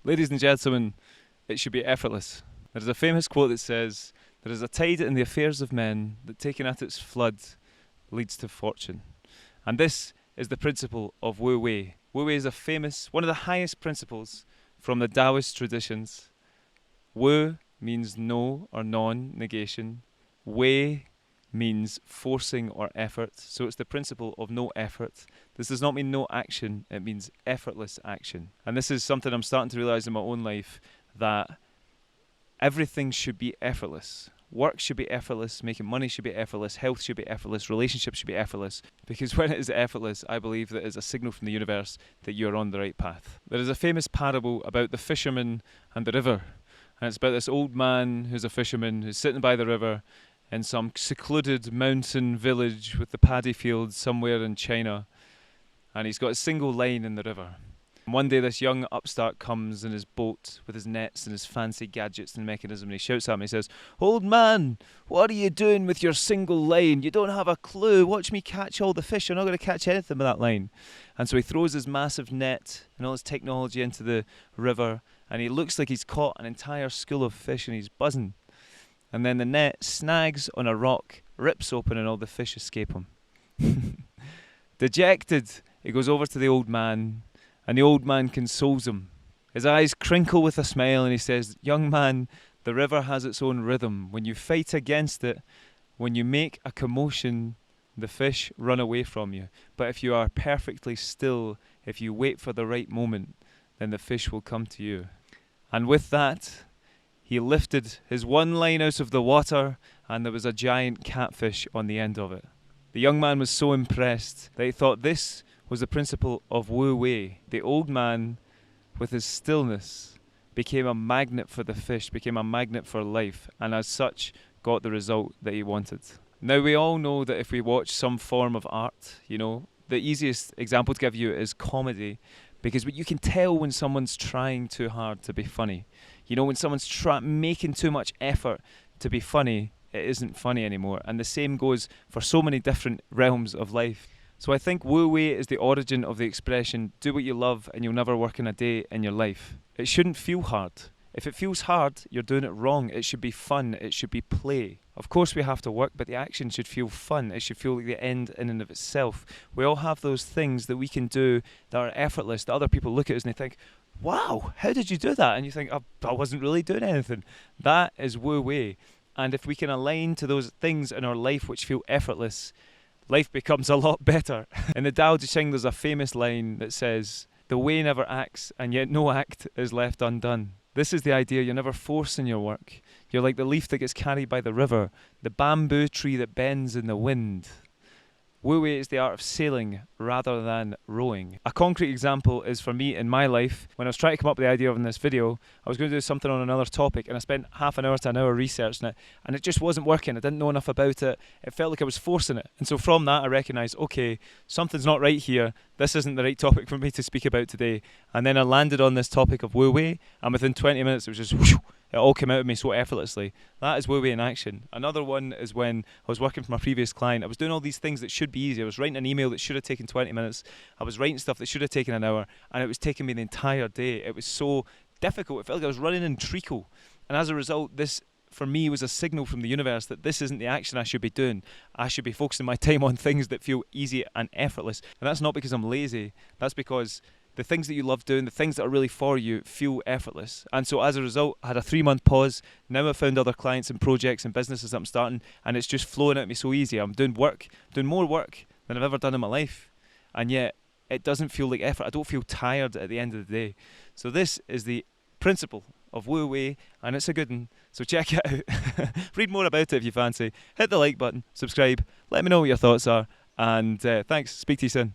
Ladies and gentlemen, it should be effortless. There is a famous quote that says, "There is a tide in the affairs of men that taken at its flood leads to fortune." And this is the principle of Wu Wei. Wu Wei is one of the highest principles from the Taoist traditions. Wu means no or non-negation. Wei means forcing or effort. So it's the principle of no effort. This does not mean no action, it means effortless action. And this is something I'm starting to realize in my own life, that everything should be effortless. Work should be effortless, making money should be effortless, health should be effortless, relationships should be effortless. Because when it is effortless, I believe that it's a signal from the universe that you're on the right path. There is a famous parable about the fisherman and the river. And it's about this old man who's a fisherman who's sitting by the river in some secluded mountain village with the paddy fields somewhere in China. And he's got a single line in the river. And one day this young upstart comes in his boat with his nets and his fancy gadgets and mechanism, and he shouts at me, he says, "Old man, what are you doing with your single line? You don't have a clue. Watch me catch all the fish. You're not going to catch anything with that line." And so he throws his massive net and all his technology into the river, and he looks like he's caught an entire school of fish, and he's buzzing. And then the net snags on a rock, rips open, and all the fish escape him. Dejected, he goes over to the old man, and the old man consoles him. His eyes crinkle with a smile, and he says, "Young man, the river has its own rhythm. When you fight against it, when you make a commotion, the fish run away from you. But if you are perfectly still, if you wait for the right moment, then the fish will come to you." And with that, he lifted his one line out of the water, and there was a giant catfish on the end of it. The young man was so impressed that he thought this was the principle of Wu Wei. The old man, with his stillness, became a magnet for the fish, became a magnet for life, and as such got the result that he wanted. Now we all know that if we watch some form of art, the easiest example to give you is comedy, because you can tell when someone's trying too hard to be funny. When someone's making too much effort to be funny, it isn't funny anymore. And the same goes for so many different realms of life. So I think Wu Wei is the origin of the expression, "Do what you love and you'll never work in a day in your life." It shouldn't feel hard. If it feels hard, you're doing it wrong. It should be fun. It should be play. Of course we have to work, but the action should feel fun. It should feel like the end in and of itself. We all have those things that we can do that are effortless, that other people look at us and they think, "Wow, how did you do that?" And you think, I wasn't really doing anything. That is Wu Wei. And if we can align to those things in our life which feel effortless, life becomes a lot better. In the Tao Te Ching, there's a famous line that says, "The way never acts, and yet no act is left undone." This is the idea. You're never forcing your work. You're like the leaf that gets carried by the river, the bamboo tree that bends in the wind. Wu Wei is the art of sailing rather than rowing. A concrete example is for me in my life. When I was trying to come up with the idea of in this video, I was going to do something on another topic, and I spent half an hour to an hour researching it, and it just wasn't working. I didn't know enough about it. It felt like I was forcing it. And so from that I recognised, okay, something's not right here. This isn't the right topic for me to speak about today. And then I landed on this topic of Wu Wei, and within 20 minutes it was just whoosh, it all came out of me so effortlessly. That is Wu Wei in action. Another one is when I was working for my previous client. I was doing all these things that should be easy. I was writing an email that should have taken 20 minutes. I was writing stuff that should have taken an hour, and it was taking me the entire day. It was so difficult. It felt like I was running in treacle. And as a result, this for me was a signal from the universe that this isn't the action I should be doing. I should be focusing my time on things that feel easy and effortless. And that's not because I'm lazy. That's because the things that you love doing, the things that are really for you, feel effortless. And so as a result, I had a 3-month pause. Now I've found other clients and projects and businesses that I'm starting, and it's just flowing at me so easy. I'm doing more work than I've ever done in my life. And yet, it doesn't feel like effort. I don't feel tired at the end of the day. So this is the principle of Wu Wei, and it's a good one. So check it out. Read more about it if you fancy. Hit the like button, subscribe, let me know what your thoughts are, and thanks. Speak to you soon.